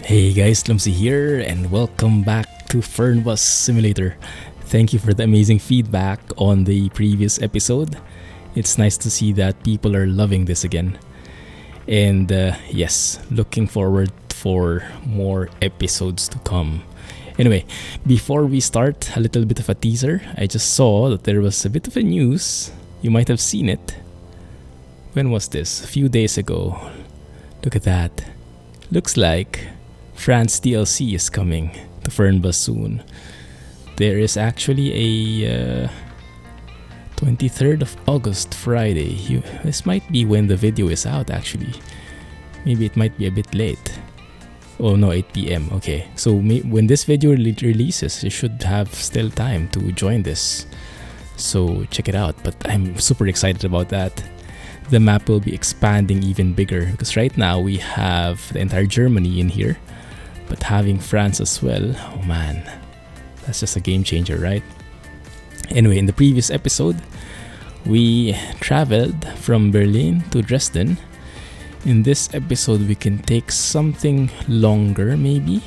Hey guys, Clumsy here, and welcome back to Fernbus Simulator. Thank you for the amazing feedback on the previous episode. It's nice to see that people are loving this again. And yes, looking forward for more episodes to come. Anyway, before we start, a little bit of a teaser. I just saw that there was a bit of a news. You might have seen it. When was this? A few days ago. Look at that. Looks like France DLC is coming to Fernbus soon. There is actually a 23rd of August Friday. This might be when the video is out actually. Maybe it might be a bit late. Oh no, 8 p.m. Okay, so when this video releases, you should have still time to join this. So check it out, but I'm super excited about that. The map will be expanding even bigger because right now we have the entire Germany in here, but having France as well, oh man, that's just a game changer, right? Anyway, in the previous episode, we traveled from Berlin to Dresden. In this episode, we can take something longer maybe.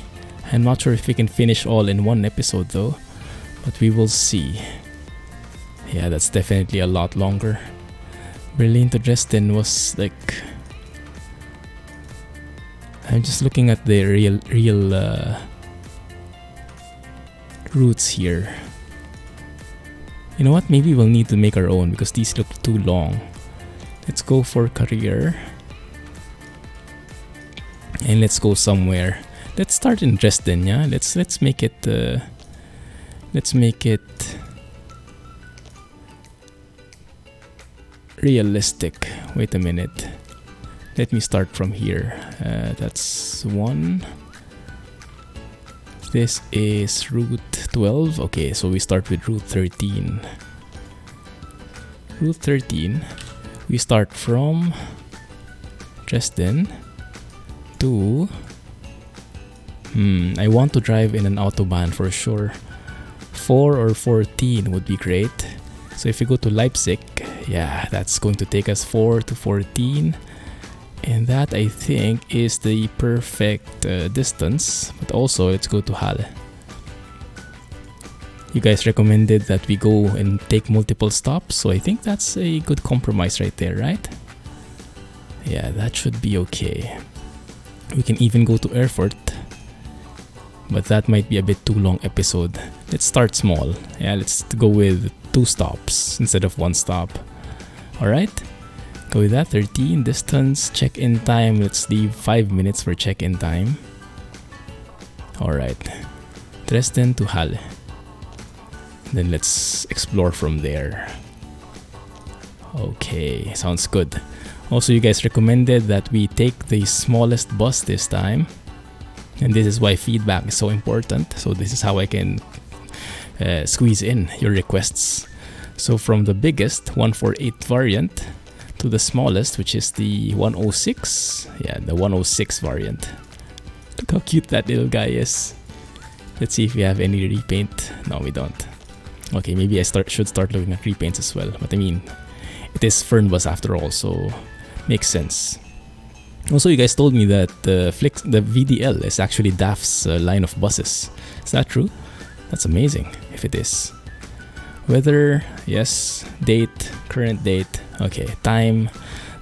I'm not sure if we can finish all in one episode though, but we will see. Yeah, that's definitely a lot longer. Berlin to Dresden was like... I'm just looking at the real routes here. You know what? Maybe we'll need to make our own because these look too long. Let's go for career. And let's go somewhere. Let's start in Dresden, yeah? Let's make it realistic. Wait a minute. Let me start from here. That's 1. This is route 12. Okay, so we start with route 13. Route 13. We start from Dresden to... I want to drive in an Autobahn for sure. 4 or 14 would be great. So if we go to Leipzig, yeah, that's going to take us 4 to 14. And that, I think, is the perfect distance. But also, let's go to Halle. You guys recommended that we go and take multiple stops. So I think that's a good compromise right there, right? Yeah, that should be okay. We can even go to Erfurt. But that might be a bit too long episode. Let's start small. Yeah, let's go with 2 stops instead of 1 stop. Alright? Go with that. 13 distance, check-in time. Let's leave 5 minutes for check-in time. Alright. Dresden to Halle. Then let's explore from there. Okay, sounds good. Also, you guys recommended that we take the smallest bus this time. And this is why feedback is so important. So this is how I can squeeze in your requests. So from the biggest 148 variant to the smallest, which is the 106. Yeah, the 106 variant. Look how cute that little guy is. Let's see if we have any repaint. No, we don't. Okay, maybe I should start looking at repaints as well. But I mean, it is Fernbus after all, so makes sense. Also, you guys told me that the VDL is actually DAF's line of buses. Is that true? That's amazing, if it is. Weather, yes. Date, current date. Okay, time.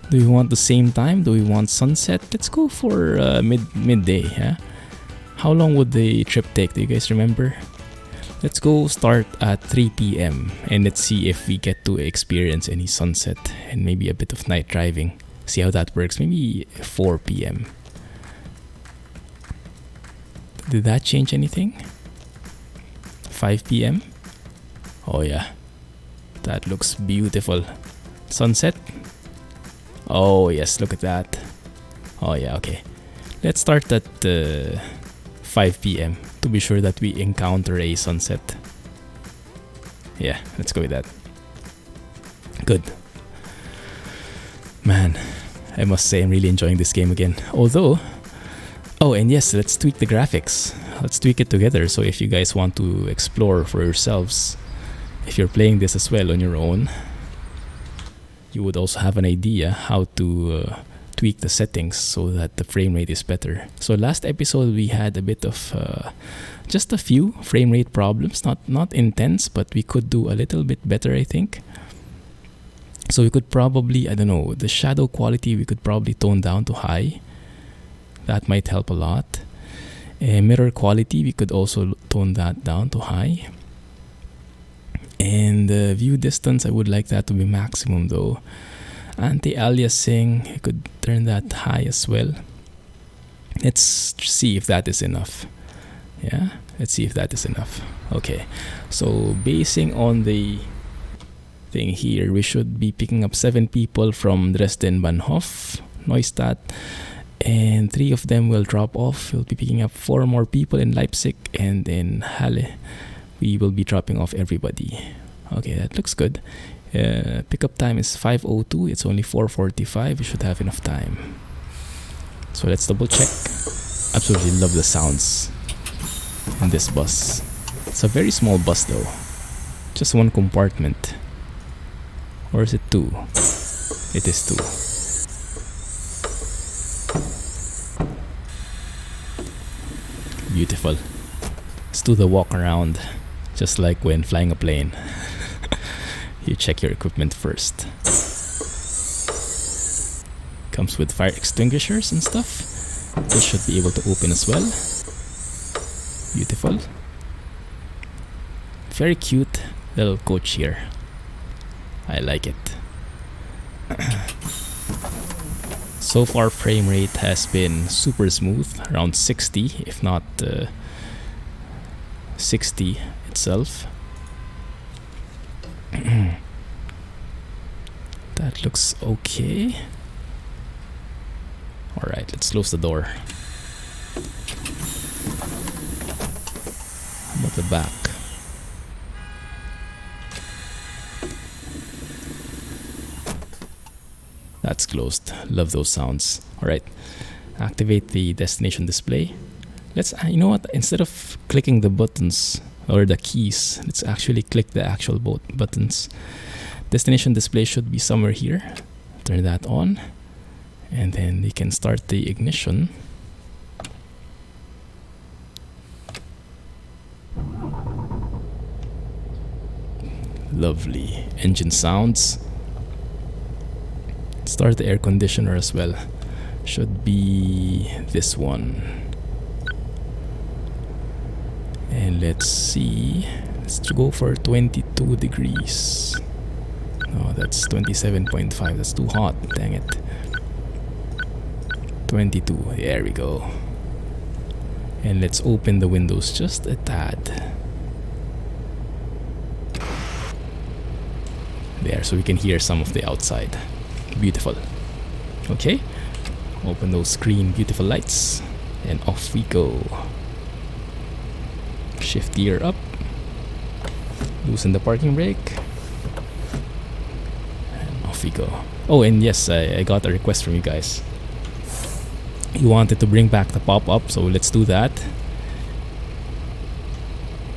Do we want the same time? Do we want sunset? Let's go for midday, yeah? How long would the trip take? Do you guys remember? Let's go start at 3 p.m. and let's see if we get to experience any sunset and maybe a bit of night driving. See how that works. Maybe 4 p.m. Did that change anything? 5 p.m. Oh yeah, that looks beautiful. Sunset. Oh yes, look at that. Oh yeah, okay. Let's start at 5 p.m. to be sure that we encounter a sunset. Yeah, let's go with that. Good. Man, I must say I'm really enjoying this game again. Although, oh, and yes, let's tweak the graphics. Let's tweak it together. So if you guys want to explore for yourselves, if you're playing this as well on your own, you would also have an idea how to tweak the settings so that the frame rate is better. So last episode we had a bit of just a few frame rate problems, not intense, but we could do a little bit better, I think. So we could probably, I don't know, the shadow quality we could probably tone down to high. That might help a lot. Mirror quality we could also tone that down to high. And view distance, I would like that to be maximum though. Anti-aliasing, I could turn that high as well. Let's see if that is enough. Yeah, let's see if that is enough. Okay, so basing on the thing here, we should be picking up 7 people from Dresden, Bahnhof, Neustadt, and 3 of them will drop off. We'll be picking up 4 more people in Leipzig, and in Halle we will be dropping off everybody. Okay, that looks good. Pickup time is 5:02. It's only 4:45. We should have enough time. So let's double check. Absolutely love the sounds in this bus. It's a very small bus though. Just 1 compartment. Or is it 2? It is 2. Beautiful. Let's do the walk around, just like when flying a plane. You check your equipment first. Comes with fire extinguishers and stuff. This should be able to open as well. Beautiful. Very cute little coach here. I like it. So far frame rate has been super smooth, around 60 if not 60 itself. That looks okay. Alright, let's close the door. How about the back? That's closed. Love those sounds. Alright, activate the destination display. Let's, you know what, instead of clicking the buttons or the keys, let's actually click the actual buttons. Destination display should be somewhere here. Turn that on, and then we can start the ignition. Lovely engine sounds. Start the air conditioner as well. Should be this one. And let's see. Let's go for 22 degrees. No, that's 27.5. That's too hot. Dang it. 22. There we go. And let's open the windows just a tad. There, so we can hear some of the outside. Beautiful. Okay. Open those green, beautiful lights. And off we go. Shift gear up. Loosen the parking brake. And off we go. Oh, and yes, I got a request from you guys. You wanted to bring back the pop-up, so let's do that.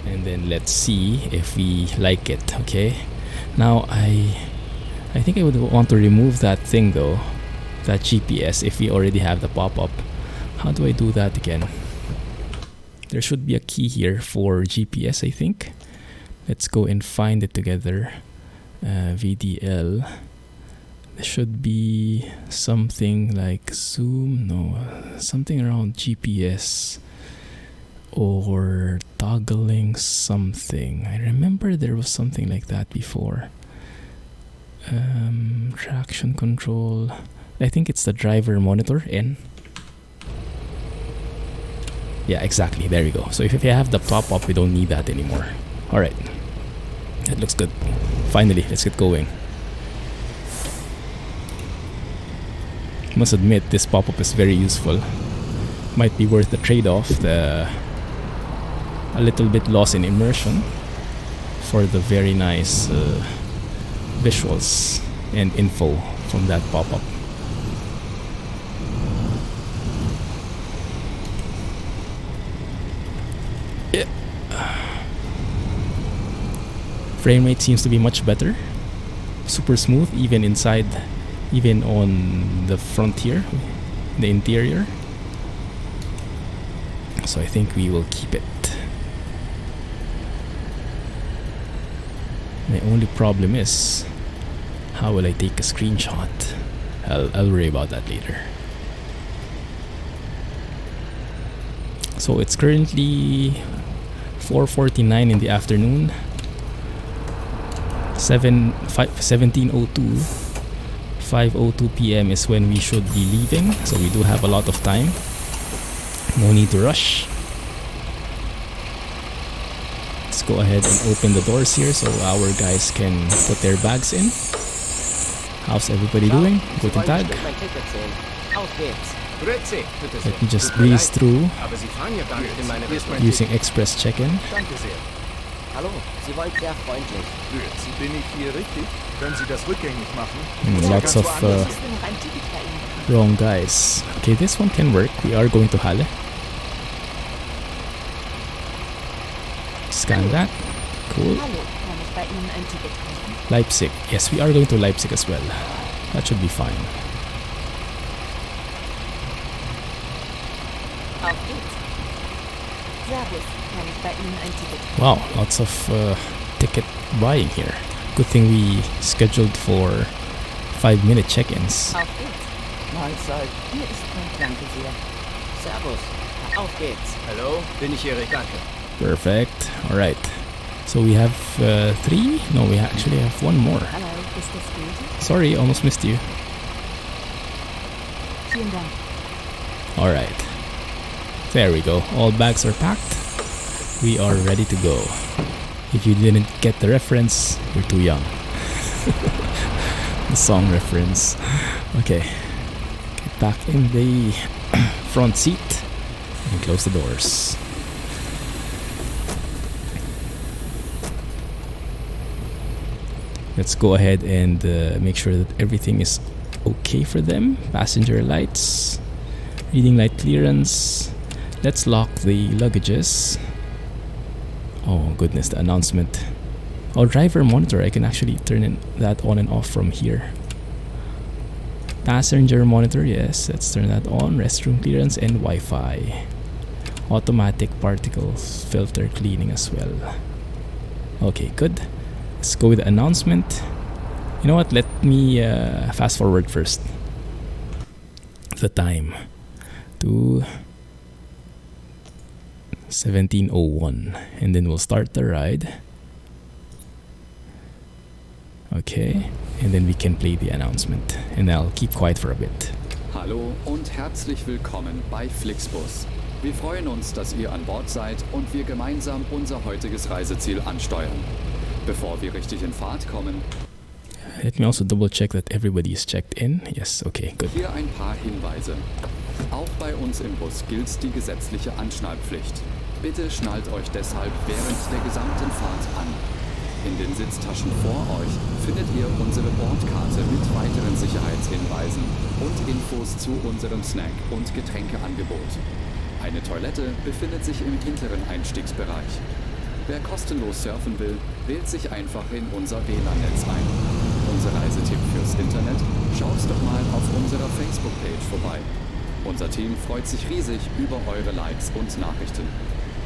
And then let's see if we like it, okay? Now, I think I would want to remove that thing though, that GPS, if we already have the pop-up. How do I do that again? There should be a key here for GPS, I think. Let's go and find it together. VDL. There should be something like zoom, no, something around GPS or toggling something. I remember there was something like that before. Traction control. I think it's the driver monitor N. Yeah, exactly. There we go. So if you have the pop-up, we don't need that anymore. Alright. That looks good. Finally, let's get going. Must admit, this pop-up is very useful. Might be worth the trade-off, a little bit loss in immersion for the very nice visuals and info from that pop-up. Yeah. Frame rate seems to be much better. Super smooth even inside even on the frontier, the interior. So I think we will keep it. My only problem is, how will I take a screenshot? I'll worry about that later. So it's currently 4:49 in the afternoon. 17:02. 5:02 p.m. is when we should be leaving. So we do have a lot of time. No need to rush. Let's go ahead and open the doors here so our guys can put their bags in. How's everybody doing? Guten Tag. Let me just breeze through using Express Check-in. Hallo, Sie wollen sehr freundlich. Bin ich hier richtig? Können Sie das rückgängig machen? Lots of wrong guys. Okay, this one can work. We are going to Halle. Scan that. Cool. Leipzig. Yes, we are going to Leipzig as well. That should be fine. Wow, lots of ticket buying here. Good thing we scheduled for 5-minute check-ins. Mahlzeit. Hier ist mein Danke sehr. Servus. Auf geht's. Hallo, bin ich hier, danke. Perfect. All right. So we have 3? No, we actually have 1 more. Hallo, ist das gut? Sorry, almost missed you. Vielen Dank. All right. There we go. All bags are packed. We are ready to go. If you didn't get the reference, you're too young. The song reference. Okay. Get back in the front seat and close the doors. Let's go ahead and make sure that everything is okay for them. Passenger lights, reading light clearance. Let's lock the luggages. Oh goodness, the announcement. Oh, driver monitor. I can actually turn that on and off from here. Passenger monitor, yes, let's turn that on. Restroom clearance and Wi-Fi. Automatic particles filter cleaning as well. Okay, good. Let's go with the announcement. You know what? Let me fast forward first. The time to 17:01, and then we'll start the ride. Okay, and then we can play the announcement, and I'll keep quiet for a bit. Hallo und herzlich willkommen bei Flixbus. Wir freuen uns, dass ihr an Bord seid und wir gemeinsam unser heutiges Reiseziel ansteuern. Bevor wir richtig in Fahrt kommen, let me also double check that everybody is checked in. Yes, okay, good. Hier ein paar Hinweise. Auch bei uns im Bus gilt die gesetzliche Anschnallpflicht. Bitte schnallt euch deshalb während der gesamten Fahrt an. In den Sitztaschen vor euch findet ihr unsere Bordkarte mit weiteren Sicherheitshinweisen und Infos zu unserem Snack- und Getränkeangebot. Eine Toilette befindet sich im hinteren Einstiegsbereich. Wer kostenlos surfen will, wählt sich einfach in unser WLAN-Netz ein. Unser Reisetipp fürs Internet? Schaut doch mal auf unserer Facebook-Page vorbei. Unser Team freut sich riesig über eure Likes und Nachrichten.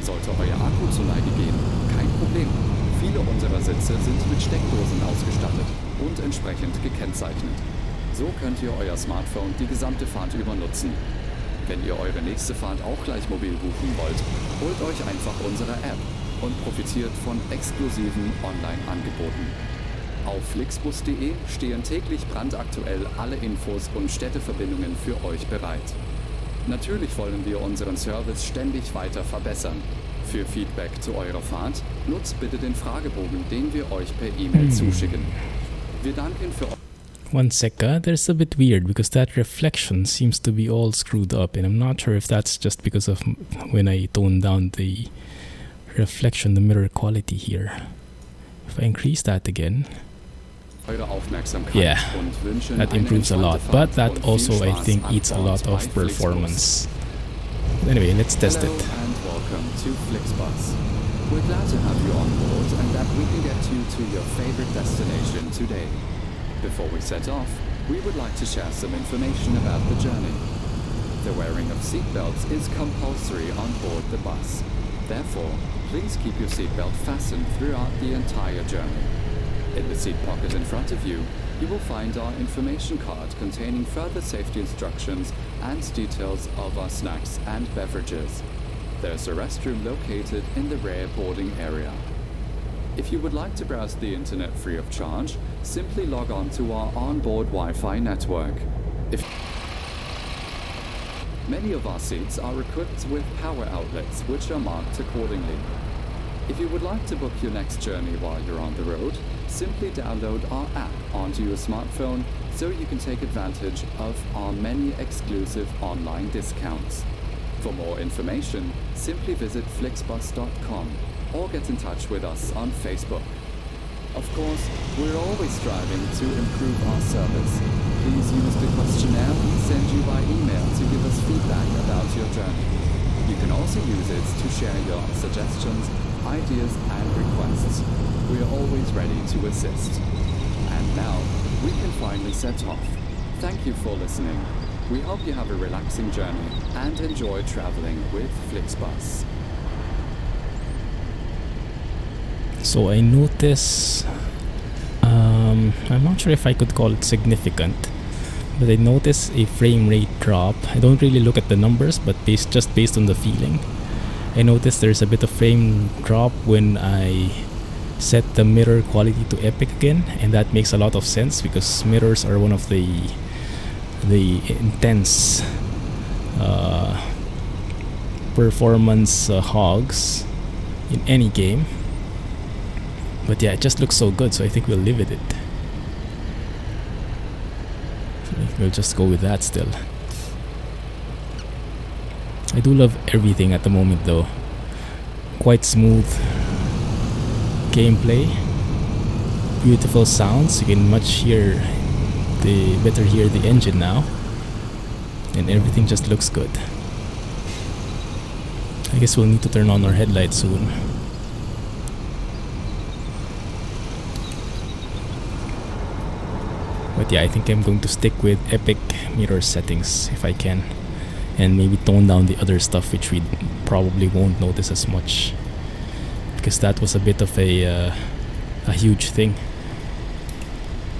Sollte euer Akku zu Neige gehen, kein Problem. Viele unserer Sitze sind mit Steckdosen ausgestattet und entsprechend gekennzeichnet. So könnt ihr euer Smartphone die gesamte Fahrt über nutzen. Wenn ihr eure nächste Fahrt auch gleich mobil buchen wollt, holt euch einfach unsere App und profitiert von exklusiven Online-Angeboten. Auf flixbus.de stehen täglich brandaktuell alle Infos und Städteverbindungen für euch bereit. Natürlich wollen wir unseren Service ständig weiter verbessern. Für Feedback zu eurer Fahrt nutzt bitte den Fragebogen, den wir euch per E-Mail zuschicken. Wir danken für 1 second, there's a bit weird because that reflection seems to be all screwed up, and I'm not sure if that's just because of when I tone down the reflection, the mirror quality here. If I increase that again, eure Aufmerksamkeit yeah, und wünschen that improves a lot, but that und also viel I Spaß think an eats a Bord lot of bei performance. Anyway, let's test Hello it. and welcome to Flixbus. We're glad to have you on board and that we can get you to your favorite destination today. Before we set off, we would like to share some information about the journey. The wearing of seatbelts is compulsory on board the bus. Therefore, please keep your seatbelt fastened throughout the entire journey. In the seat pocket in front of you, you will find our information card containing further safety instructions and details of our snacks and beverages. There's a restroom located in the rear boarding area. If you would like to browse the internet free of charge, simply log on to our onboard Wi-Fi network. Many of our seats are equipped with power outlets, which are marked accordingly. If you would like to book your next journey while you're on the road, simply download our app onto your smartphone so you can take advantage of our many exclusive online discounts. For more information, simply visit flixbus.com or get in touch with us on Facebook. Of course, we're always striving to improve our service. Please use the questionnaire we send you by email to give us feedback about your journey. You can also use it to share your suggestions, ideas and requests. We are always ready to assist. And now, we can finally set off. Thank you for listening. We hope you have a relaxing journey and enjoy traveling with Flixbus. So I notice, I'm not sure if I could call it significant, but I notice a frame rate drop. I don't really look at the numbers, but just based on the feeling, I noticed there's a bit of frame drop when I set the mirror quality to epic again, and that makes a lot of sense because mirrors are one of the intense performance hogs in any game. But yeah, it just looks so good, so I think we'll live with it. We'll just go with that still. I do love everything at the moment though. Quite smooth gameplay, beautiful sounds. You can better hear the engine now, and everything just looks good. I guess we'll need to turn on our headlights soon. But yeah, I think I'm going to stick with epic mirror settings if I can, and maybe tone down the other stuff which we probably won't notice as much, because that was a bit of a huge thing.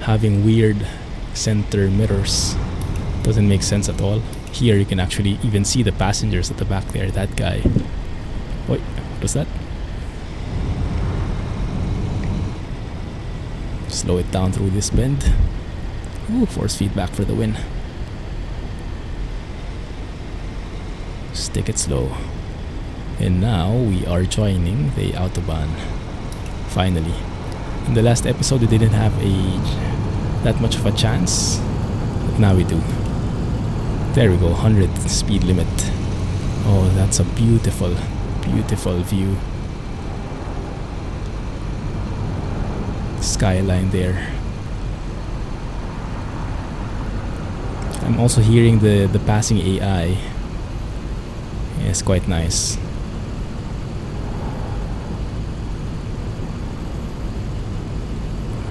Having weird center mirrors doesn't make sense at all. Here you can actually even see the passengers at the back there. That guy. Wait, what was that? Slow it down through this bend. Ooh, force feedback for the win. Just take it slow. And now we are joining the Autobahn. Finally. In the last episode we didn't have that much of a chance, but now we do. There we go, 100 speed limit. Oh, that's a beautiful, beautiful view. Skyline there. I'm also hearing the passing AI. Yeah, it's quite nice.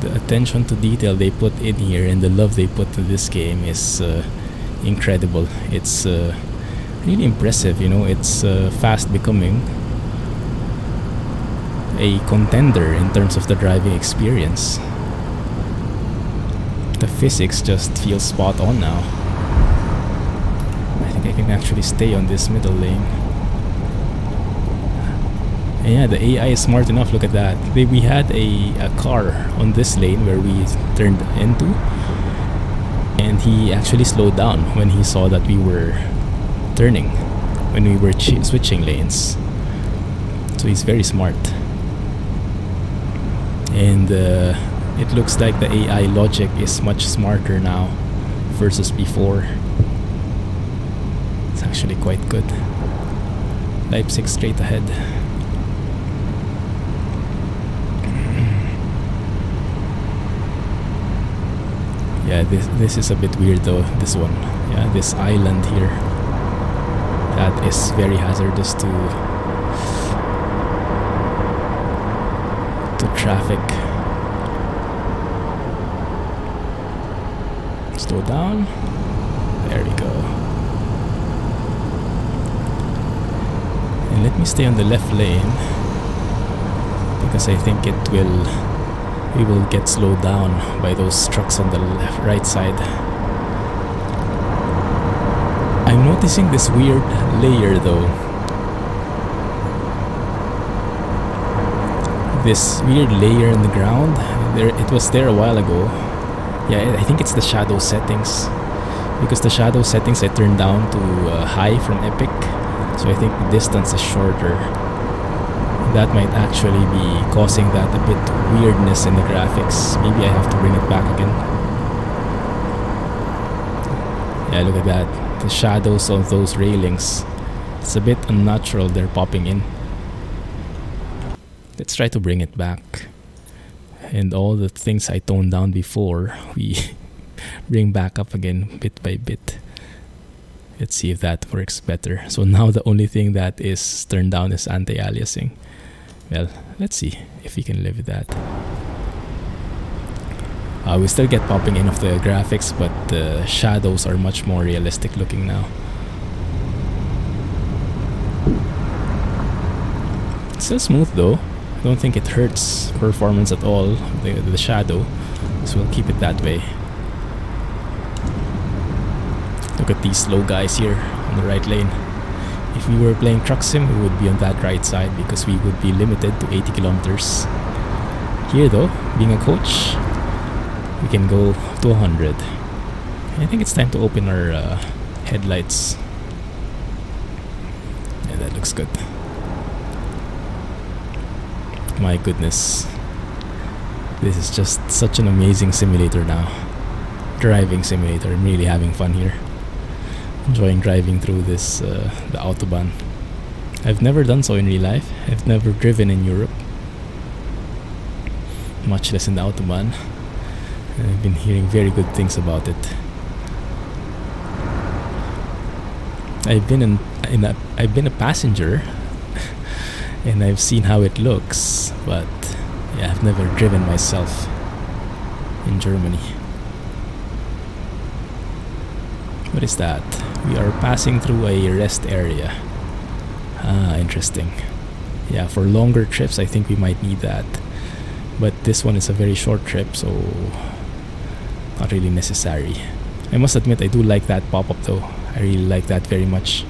The attention to detail they put in here and the love they put to this game is incredible. It's really impressive, you know. It's fast becoming a contender in terms of the driving experience. The physics just feel spot on now. I think I can actually stay on this middle lane. And yeah, the AI is smart enough. Look at that. We had a car on this lane where we turned into, and he actually slowed down when he saw that we were turning, when we were switching lanes. So he's very smart. And it looks like the AI logic is much smarter now versus before. It's actually quite good. Leipzig straight ahead. Yeah, this is a bit weird though, this one. Yeah, this island here. That is very hazardous to traffic. Slow down. There we go. And let me stay on the left lane, because I think we will get slowed down by those trucks on the right side. I'm noticing this weird layer though. This weird layer in the ground. It was there a while ago. Yeah, I think it's the shadow settings. Because the shadow settings I turned down to high from Epic. So I think the distance is shorter. That might actually be causing that a bit weirdness in the graphics. Maybe I have to bring it back again. Yeah, look at that. The shadows of those railings. It's a bit unnatural they're popping in. Let's try to bring it back. And all the things I toned down before, we bring back up again bit by bit. Let's see if that works better. So now the only thing that is turned down is anti-aliasing. Well, let's see if we can live with that. We still get popping in of the graphics, but the shadows are much more realistic looking now. It's still smooth though. I don't think it hurts performance at all, the shadow. So we'll keep it that way. Look at these slow guys here on the right lane. If we were playing Truck Sim, we would be on that right side because we would be limited to 80 kilometers. Here though, being a coach, we can go to 100. I think it's time to open our headlights. Yeah, that looks good. My goodness. This is just such an amazing simulator now. Driving simulator. I'm really having fun here. Enjoying driving through this, the Autobahn. I've never done so in real life. I've never driven in Europe. Much less in the Autobahn. And I've been hearing very good things about it. I've been a passenger and I've seen how it looks, but yeah, I've never driven myself in Germany. What is that? We are passing through a rest area. Ah, interesting. Yeah, for longer trips I think we might need that. But this one is a very short trip, so not really necessary. I must admit I do like that pop-up though. I really like that very much.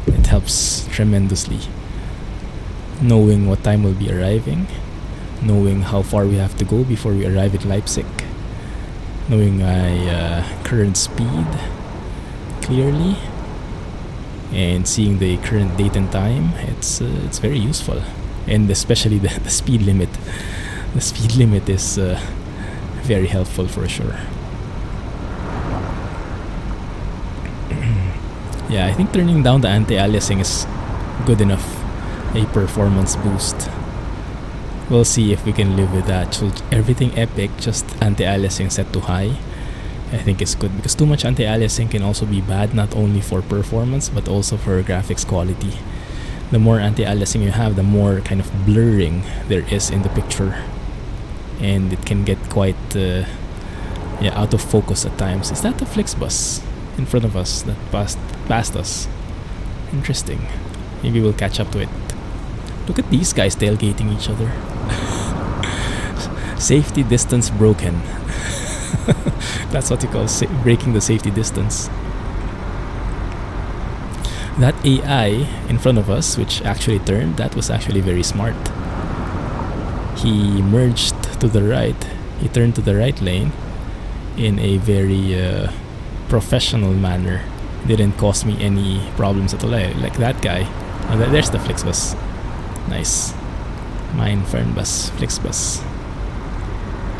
It helps tremendously. Knowing what time we'll be arriving, knowing how far we have to go before we arrive at Leipzig, knowing my current speed clearly, and seeing the current date and time. It's very useful, and especially the speed limit. The speed limit is very helpful for sure. Yeah, I think turning down the anti-aliasing is good enough. A performance boost. We'll see if we can live with that. So everything Epic, just anti-aliasing set to high, I think is good, because too much anti-aliasing can also be bad, not only for performance but also for graphics quality. The more anti-aliasing you have, the more kind of blurring there is in the picture, and it can get quite out of focus at times. Is that the Flixbus in front of us that passed us? Interesting. Maybe we'll catch up to it. Look at these guys tailgating each other. Safety distance broken. That's what you call breaking the safety distance. That AI in front of us, which actually turned, that was actually very smart. He merged to the right. He turned to the right lane in a very professional manner. Didn't cause me any problems at all. Like that guy. Oh, there's the Flixbus. Nice. Mine Fernbus, Flixbus.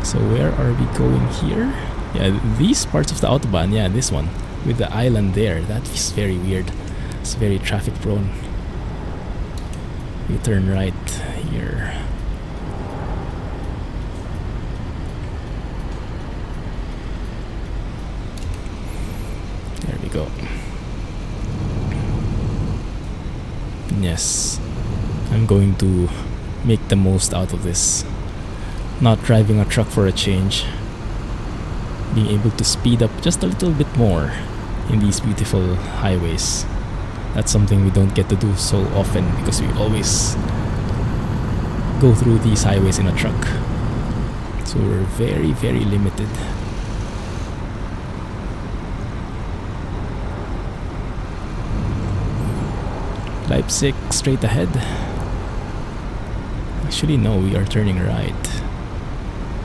So where are we going here? Yeah, these parts of the Autobahn. Yeah, this one with the island there. That is very weird. It's very traffic prone. We turn right here. There we go. Yes, I'm going to make the most out of this. Not driving a truck for a change. being able to speed up just a little bit more in these beautiful highways. That's something we don't get to do so often because we always go through these highways in a truck. So we're very, very limited. Leipzig straight ahead. Actually no, we are turning right.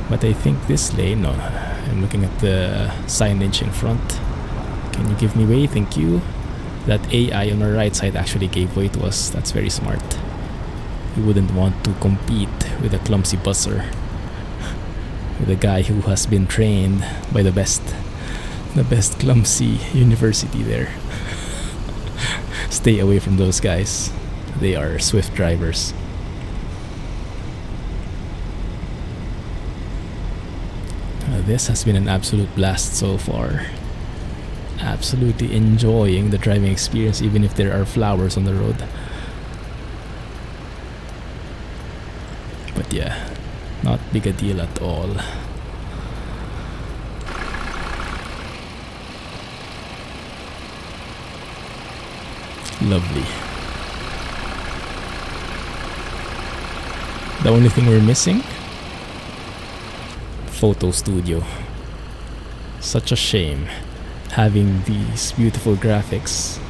But I think this lane, no, I'm looking at the signage in front. Can you give me way? Thank you. That AI on our right side actually gave way to us. That's very smart. You wouldn't want to compete with a clumsy busser. With a guy who has been trained by the best clumsy university there. Stay away from those guys. They are swift drivers. This has been an absolute blast so far. Absolutely enjoying the driving experience even if there are flowers on the road. But yeah, not big a deal at all. Lovely. The only thing we're missing? Photo studio. Such a shame having these beautiful graphics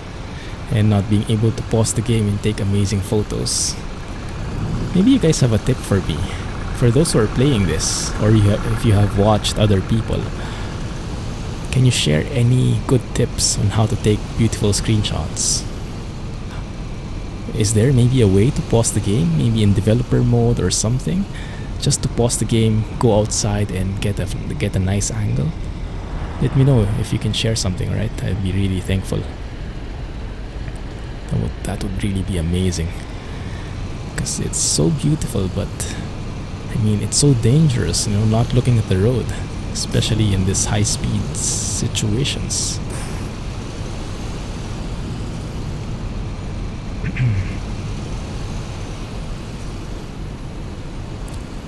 and not being able to pause the game and take amazing photos. Maybe you guys have a tip for me. For those who are playing this, or if you have watched other people, can you share any good tips on how to take beautiful screenshots? Is there maybe a way to pause the game, maybe in developer mode or something? Just to pause the game, go outside and get a nice angle? Let me know if you can share something, right? I'd be really thankful. That would really be amazing. Because it's so beautiful, but I mean, it's so dangerous, you know, not looking at the road, especially in this high-speed situations.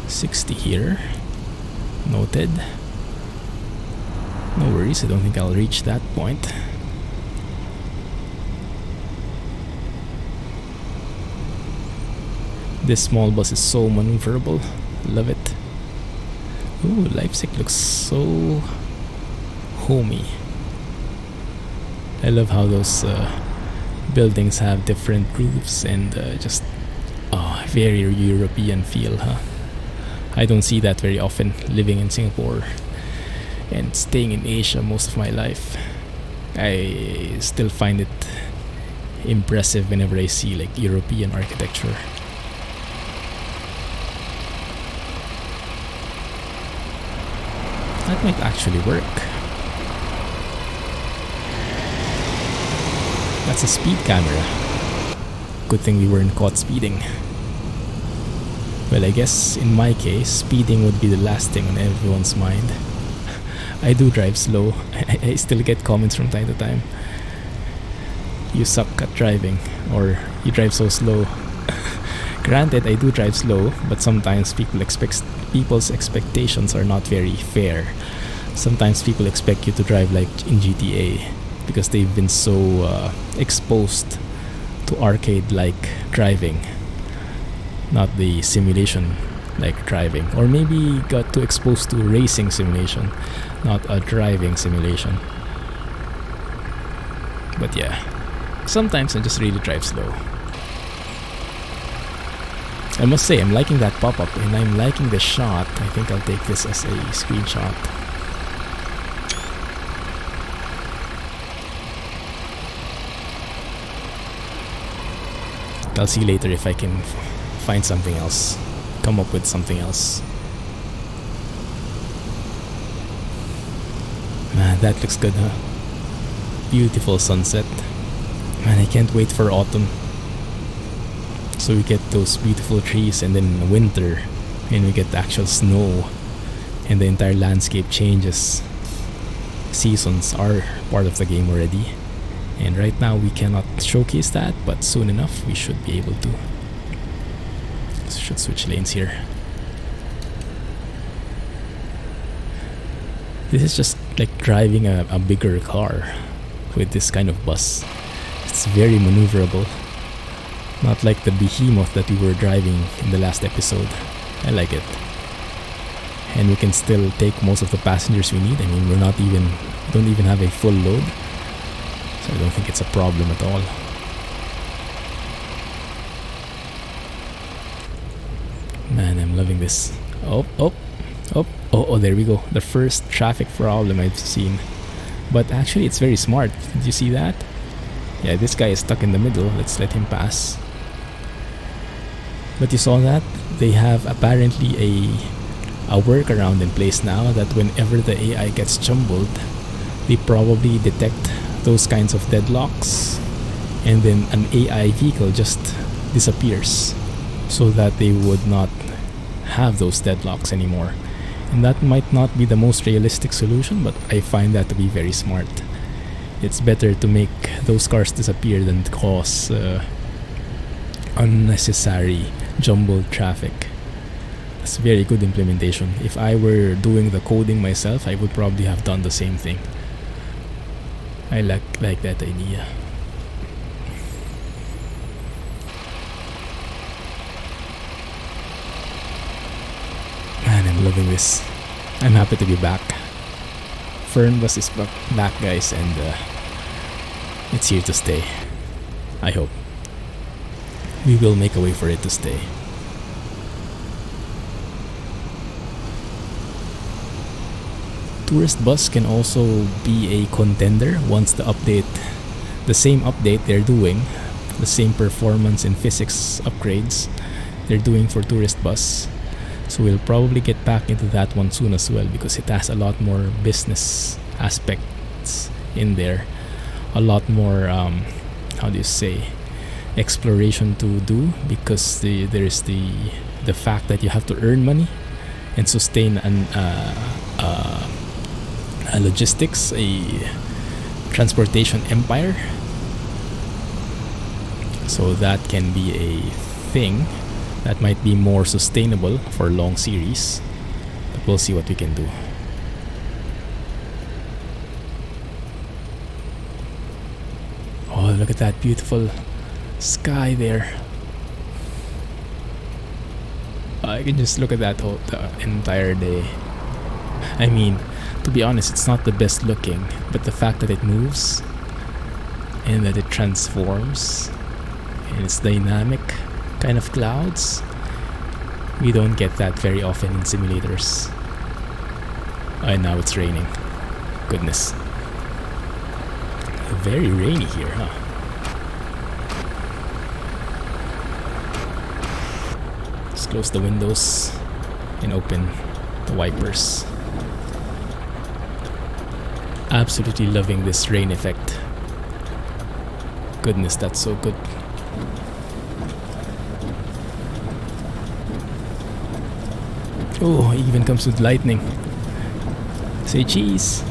$60 here. Noted. No worries, I don't think I'll reach that point. This small bus is so maneuverable. Love it. Ooh, Leipzig looks so homey. I love how those buildings have different roofs and just very European feel, huh? I don't see that very often living in Singapore and staying in Asia most of my life. I still find it impressive whenever I see like European architecture. That might actually work. That's a speed camera. Good thing we weren't caught speeding. Well, I guess in my case, speeding would be the last thing on everyone's mind. I do drive slow. I still get comments from time to time. You suck at driving, or you drive so slow. Granted, I do drive slow, but sometimes people's expectations are not very fair. Sometimes people expect you to drive like in GTA because they've been so exposed to arcade-like driving, not the simulation-like driving, or maybe got too exposed to racing simulation, not a driving simulation. But yeah, sometimes I just really drive slow. I must say, I'm liking that pop-up and I'm liking the shot. I think I'll take this as a screenshot. I'll see later if I can find something else, come up with something else. Man, that looks good, huh? Beautiful sunset. Man, I can't wait for autumn. So we get those beautiful trees, and then in winter, and we get the actual snow, and the entire landscape changes. Seasons are part of the game already, and right now we cannot showcase that, but soon enough we should be able to. Should switch lanes here. This is just like driving a bigger car with this kind of bus. It's very maneuverable. Not like the behemoth that we were driving in the last episode. I like it. And we can still take most of the passengers we need. I mean, don't even have a full load. So I don't think it's a problem at all. Man, I'm loving this. Oh, there we go. The first traffic problem I've seen. But actually, it's very smart. Did you see that? Yeah, this guy is stuck in the middle. Let's let him pass. But you saw that? They have apparently a workaround in place now that whenever the AI gets jumbled, they probably detect those kinds of deadlocks, and then an AI vehicle just disappears so that they would not have those deadlocks anymore. And that might not be the most realistic solution, but I find that to be very smart. It's better to make those cars disappear than cause unnecessary jumbled traffic. It's very good implementation. If I were doing the coding myself, I would probably have done the same thing. I like that idea. Man, I'm loving this. I'm happy to be back. Fernbus is back, guys, and it's here to stay. I hope. We will make a way for it to stay. Tourist bus can also be a contender once the same update they're doing, the same performance and physics upgrades they're doing for tourist bus. So we'll probably get back into that one soon as well, because it has a lot more business aspects in there, a lot more exploration to do, because there is the fact that you have to earn money and sustain a logistics, a transportation empire. So that can be a thing that might be more sustainable for long series, but we'll see what we can do. Oh, look at that beautiful sky there. I can just look at that the entire day. I mean, to be honest, it's not the best looking, but the fact that it moves and that it transforms and it's dynamic kind of clouds, we don't get that very often in simulators. And now it's raining. Goodness. Very rainy here, huh? Let's close the windows and open the wipers. Absolutely loving this rain effect. Goodness, that's so good. Oh, it even comes with lightning. Say cheese.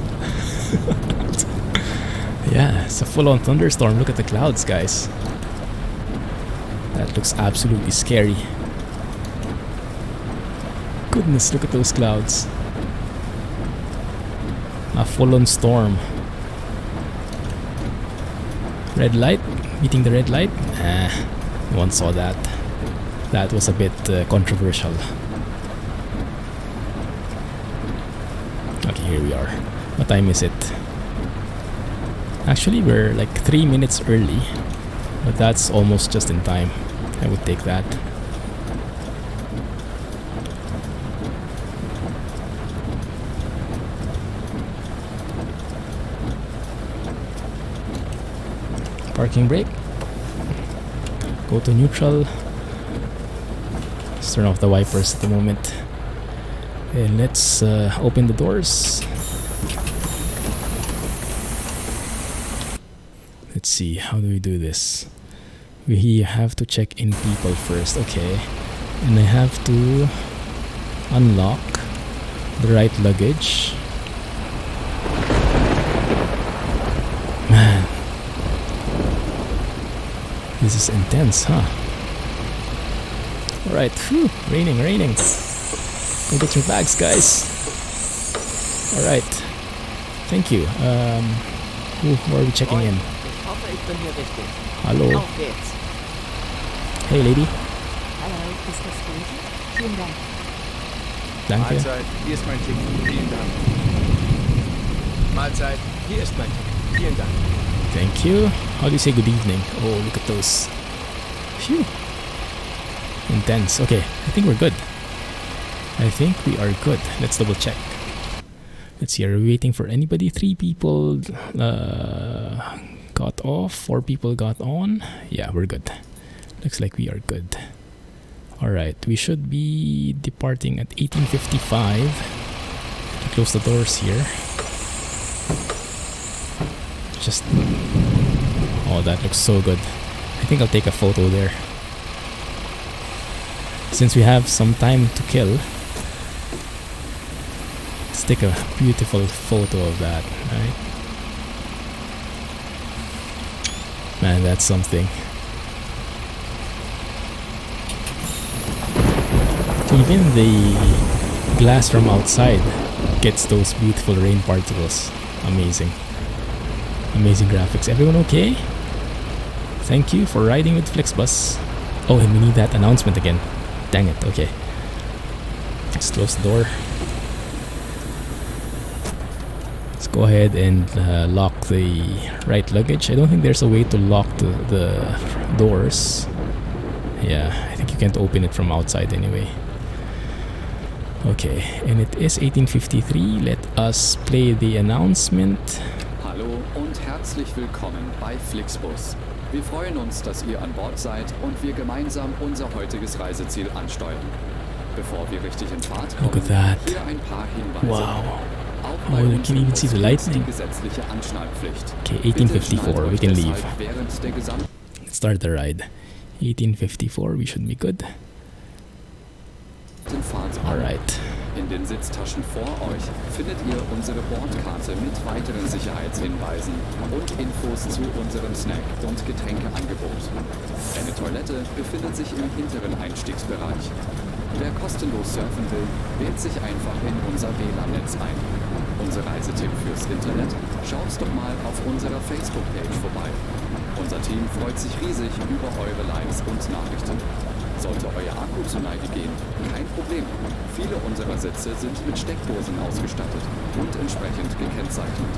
Yeah, it's a full-on thunderstorm. Look at the clouds, guys. That looks absolutely scary. Goodness, look at those clouds. A full-on storm. Red light? Meeting the red light? No one saw that. That was a bit controversial. Okay, here we are. What time is it? Actually, we're like 3 minutes early, but that's almost just in time. I would take that. Parking brake. Go to neutral. Let's turn off the wipers at the moment. And let's open the doors. Let's see, how do we do this? We have to check in people first, okay. And I have to unlock the right luggage. Man, this is intense, huh? Alright, raining. Go get your bags, guys. Alright. Thank you. Who are we checking in? Ich hoffe, ich bin hier richtig. Hallo. Auf geht's. Hey, Lady. Hallo, ist das gut? Vielen Dank. Danke. Mahlzeit, hier ist mein Ticket. Vielen Dank. Mahlzeit, hier ist mein Ticket. Vielen Dank. Thank you. How do you say good evening? Oh, look at those. Phew. Intense. Okay, I think we're good. I think we are good. Let's double check. Let's see, are we waiting for anybody? 3 people got off, 4 people got on. Yeah, we're good. Looks like we are good. Alright, we should be departing at 18:55. Close the doors here. Just... Oh, that looks so good. I think I'll take a photo there. Since we have some time to kill, let's take a beautiful photo of that, right? Man, that's something. Even the glass from outside gets those beautiful rain particles. Amazing. Amazing graphics. Everyone okay? Thank you for riding with Flixbus. Oh, and we need that announcement again. Dang it, okay. Let's close the door. Let's go ahead and lock the right luggage. I don't think there's a way to lock the doors. Yeah, I think you can't open it from outside anyway. Okay, and it is 18:53. Let us play the announcement. Hallo und herzlich willkommen bei Flixbus. Wir freuen uns, dass ihr an Bord seid und wir gemeinsam unser heutiges Reiseziel ansteuern. Bevor wir richtig in Fahrt kommen, Look at that. hier ein paar Hinweise. Wow. Auch bei Oh, you uns can im even see the Bus gilt lightning. die gesetzliche Anschnallpflicht. Okay, Bitte 18:54, schnallt we euch can deshalb leave. während der gesamten Let's start the ride. 18:54, we should be good. Fahrt an. Alright. In den Sitztaschen vor euch findet ihr unsere Bordkarte mit weiteren Sicherheitshinweisen und Infos zu unserem Snack- und Getränkeangebot. Eine Toilette befindet sich im hinteren Einstiegsbereich. Wer kostenlos surfen will, wählt sich einfach in unser WLAN-Netz ein. Unser Reisetipp fürs Internet? Schaut doch mal auf unserer Facebook-Page vorbei. Unser Team freut sich riesig über eure Likes und Nachrichten. Sollte euer Akku zu Neige gehen, kein Problem. Viele unserer Sitze sind mit Steckdosen ausgestattet und entsprechend gekennzeichnet.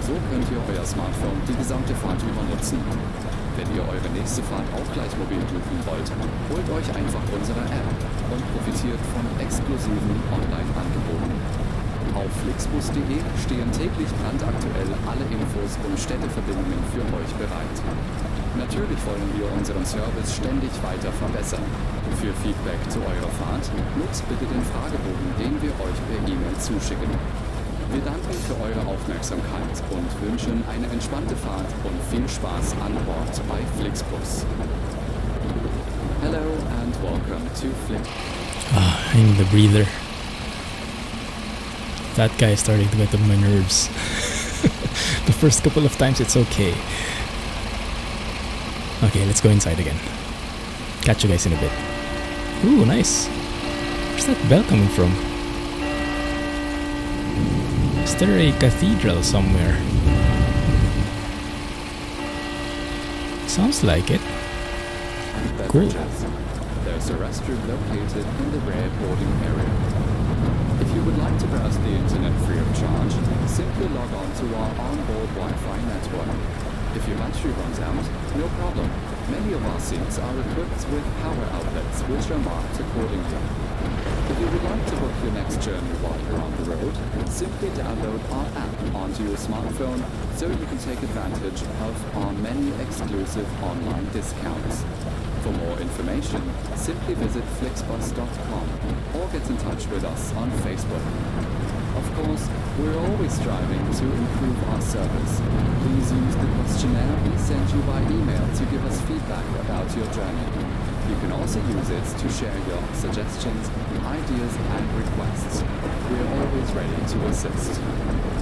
So könnt ihr euer Smartphone die gesamte Fahrt über nutzen. Wenn ihr eure nächste Fahrt auch gleich mobil buchen wollt, holt euch einfach unsere App und profitiert von exklusiven Online-Angeboten. Auf flixbus.de stehen täglich brandaktuell alle Infos und Städteverbindungen für euch bereit. Natürlich wollen wir unseren Service ständig weiter verbessern. Für Feedback zu eurer Fahrt nutzt bitte den Fragebogen, den wir euch per E-Mail zuschicken. Wir danken für eure Aufmerksamkeit und wünschen eine entspannte Fahrt und viel Spaß an Bord bei Flixbus. Hello and welcome to Flix. I need a breather. That guy is starting to get on my nerves. The first couple of times it's okay. Okay, let's go inside again. Catch you guys in a bit. Ooh, nice. Where's that bell coming from? Is there a cathedral somewhere? Sounds like it. Cool. Beverages. There's a restroom located in the rear boarding area. If you would like to browse the internet free of charge, simply log on to our onboard Wi-Fi network. If your battery runs out, no problem. Many of our seats are equipped with power outlets which are marked accordingly. If you would like to book your next journey while you're on the road, simply download our app onto your smartphone so you can take advantage of our many exclusive online discounts. For more information, simply visit flixbus.com or get in touch with us on Facebook. Of course, we're always striving to improve our service. Please use the questionnaire we send you by email to give us feedback about your journey. You can also use it to share your suggestions, ideas and requests. We're always ready to assist.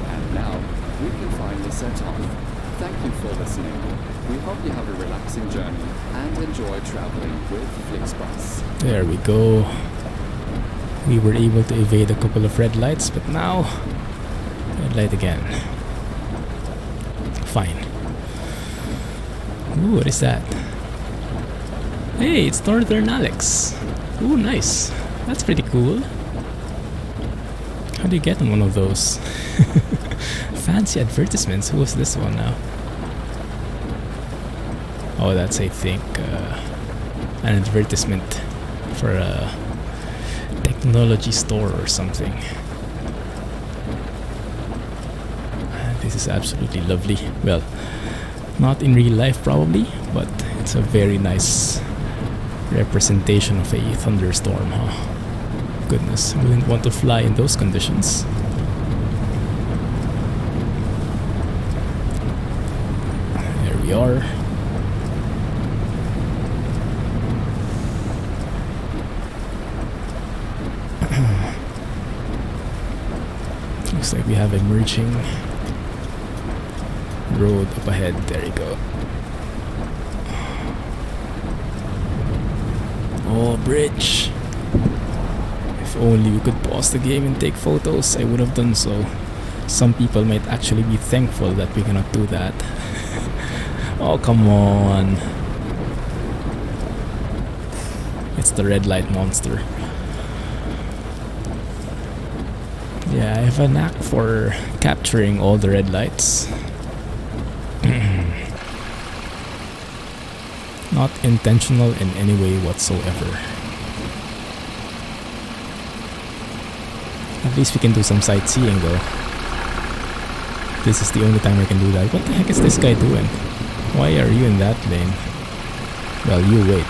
And now, we can finally set off. Thank you for listening. We hope you have a relaxing journey and enjoy traveling with Flixbus. There we go. We were able to evade a couple of red lights, but now red light again. fine. Ooh, what is that? Hey, it's Northern Alex. Ooh, nice. That's pretty cool. How do you get on one of those? Fancy advertisements. Who was this one now? Oh, that's, I think, an advertisement for a technology store or something. This is absolutely lovely. Well, not in real life probably, but it's a very nice representation of a thunderstorm, huh? Goodness, I wouldn't want to fly in those conditions. There we are. Looks like we have a merging road up ahead. There you go. Oh, bridge. If only we could pause the game and take photos, I would have done so. Some people might actually be thankful that we cannot do that. Oh, come on. It's the red light monster. Yeah, I have a knack for capturing all the red lights. Not intentional in any way whatsoever. At least we can do some sightseeing though. This is the only time I can do that. What the heck is this guy doing? Why are you in that lane? Well, you wait.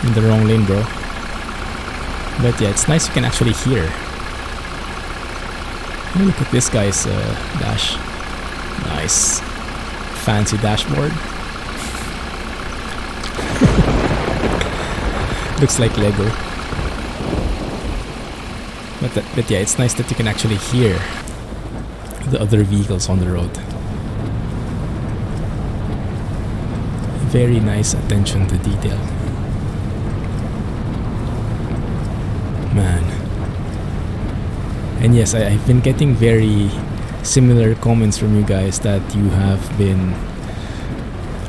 In the wrong lane, bro. But yeah, it's nice you can actually hear. Oh, look at this guy's dash. Nice. Fancy dashboard. Looks like Lego. But yeah, it's nice that you can actually hear the other vehicles on the road. Very nice attention to detail. Man. And yes, I've been getting very similar comments from you guys that you have been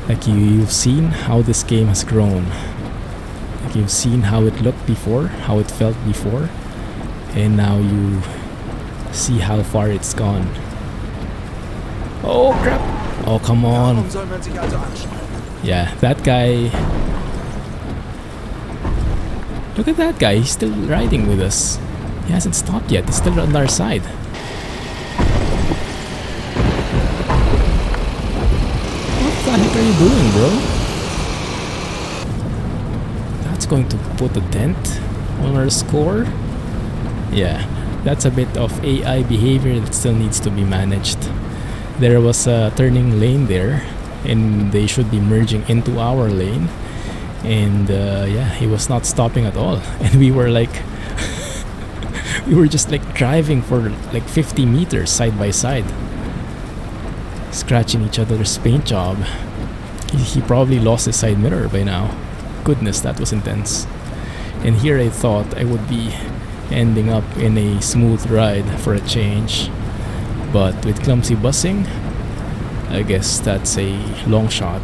like you've seen how this game has grown. Like you've seen how it looked before, how it felt before, and now you see how far it's gone. Oh crap! Oh come on! Yeah, that guy. Look at that guy, he's still riding with us. He hasn't stopped yet, he's still on our side. What the heck are you doing, bro? That's going to put a dent on our score? Yeah, that's a bit of AI behavior that still needs to be managed. There was a turning lane there, and they should be merging into our lane. And yeah, he was not stopping at all. And we were like, we were just like driving for like 50 meters side by side, scratching each other's paint job. He probably lost his side mirror by now. Goodness, that was intense. And here I thought I would be ending up in a smooth ride for a change. But with Clumsy busing, I guess that's a long shot.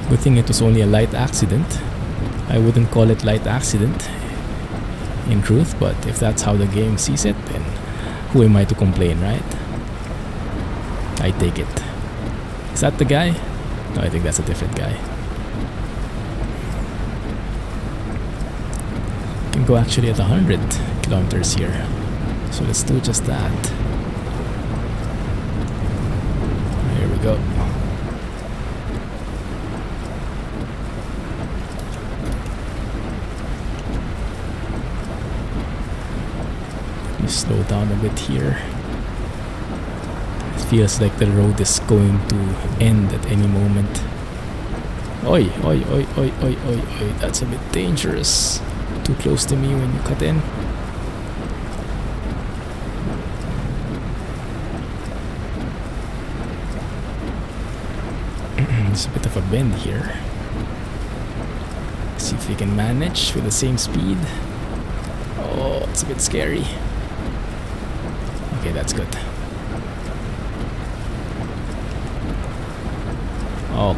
Good thing it was only a light accident. I wouldn't call it light accident in truth, but if that's how the game sees it, then who am I to complain, right? I take it. Is that the guy? No, I think that's a different guy. You can go actually at 100 kilometers here. So let's do just that. Here we go. Slow down a bit here. It feels like the road is going to end at any moment. Oi, oi, oi, oi, oi, oi, oi. That's a bit dangerous. Too close to me when you cut in. There's a bit of a bend here. See if we can manage with the same speed. Oh, it's a bit scary. Okay, that's good. Oh,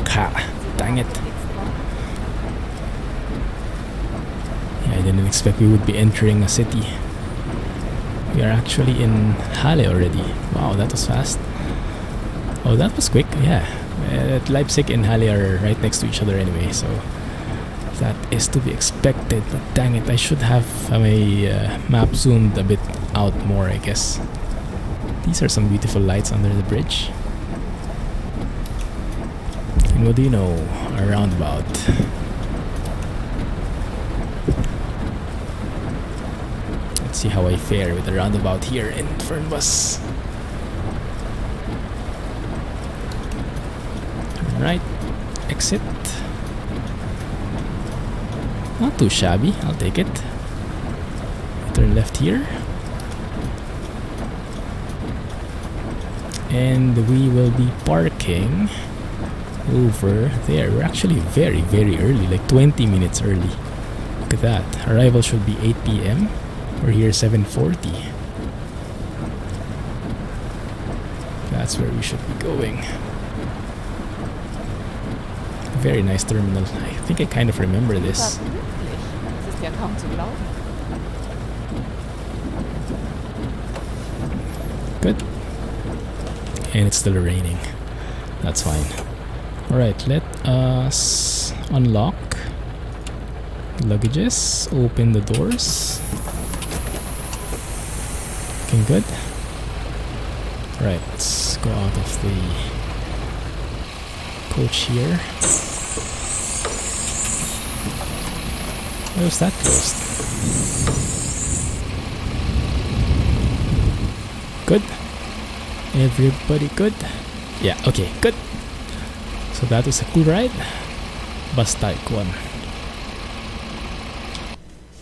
dang it. Yeah, I didn't expect we would be entering a city. We are actually in Halle already. Wow, that was fast. Oh, that was quick. Yeah, Leipzig and Halle are right next to each other anyway, so that is to be expected. But dang it, I should have my map zoomed a bit out more, I guess. These are some beautiful lights under the bridge. And what do you know? A roundabout. Let's see how I fare with the roundabout here in Fernbus. Right, exit. Not too shabby, I'll take it. Turn left here. And we will be parking over there. We're actually very, very early, like 20 minutes early. Look at that. Arrival should be 8 p.m. We're here 7:40. That's where we should be going. Very nice terminal. I think I kind of remember this. Das ist ja kaum zu glauben. Good. And it's still raining. That's fine. Alright, let us unlock luggages, open the doors. Looking good. Alright, let's go out of the coach here. Why was that closed? Good. Everybody good? Yeah, okay, good. So that was a cool ride. Bus type 1.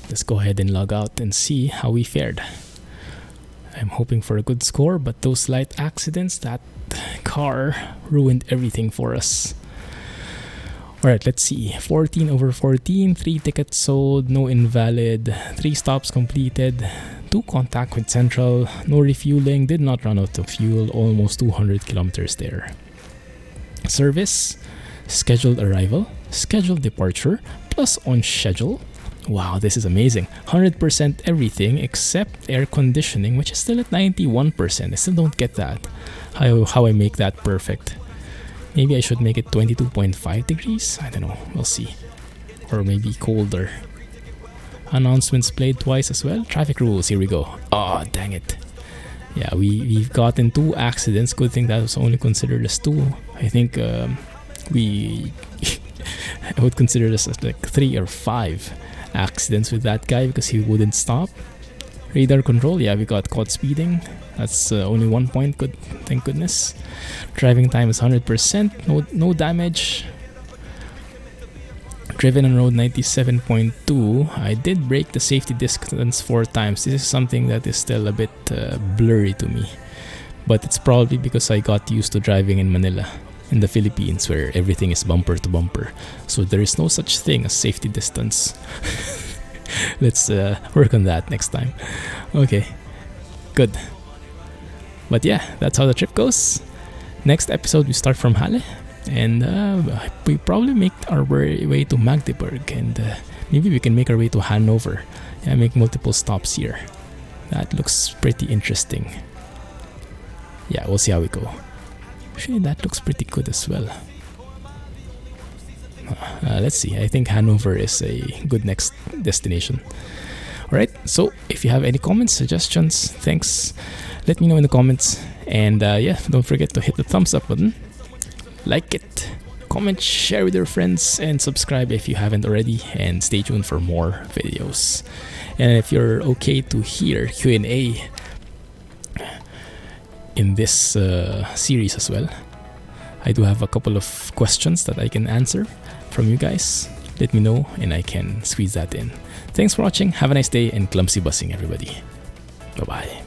Let's go ahead and log out and see how we fared. I'm hoping for a good score, but those slight accidents, that car ruined everything for us. Alright, let's see. 14/14, 3 tickets sold, no invalid, 3 stops completed, 2 contact with Central, no refueling, did not run out of fuel, almost 200 kilometers there. Service, scheduled arrival, scheduled departure, plus on schedule. Wow, this is amazing. 100% everything except air conditioning, which is still at 91%. I still don't get that. How I make that perfect. Maybe I should make it 22.5 degrees? I don't know. We'll see. Or maybe colder. Announcements played twice as well. Traffic rules. Here we go. Oh, dang it. Yeah, we've gotten 2 accidents. Good thing that was only considered as 2. I think I would consider this as like 3 or 5 accidents with that guy because he wouldn't stop. Radar control, yeah, we got caught speeding. That's only 1 point. Good, thank goodness. Driving time is 100%. No damage. Driven on road 97.2. I did break the safety distance 4 times. This is something that is still a bit blurry to me, but it's probably because I got used to driving in Manila, in the Philippines, where everything is bumper to bumper, so there is no such thing as safety distance. Let's work on that next time. Okay, good. But yeah, that's how the trip goes. Next episode we start from Halle, and we probably make our way to Magdeburg, and maybe we can make our way to Hanover. Yeah, make multiple stops here. That looks pretty interesting. Yeah, we'll see how we go. Actually, that looks pretty good as well. Let's see. I think Hanover is a good next destination. Alright, so if you have any comments, suggestions, thanks, let me know in the comments. And yeah, don't forget to hit the thumbs up button, like it, comment, share with your friends, and subscribe if you haven't already. And stay tuned for more videos. And if you're okay to hear Q&A in this series as well, I do have a couple of questions that I can answer from you guys. Let me know and I can squeeze that in. Thanks for watching. Have a nice day and clumsy busing, everybody. Bye bye.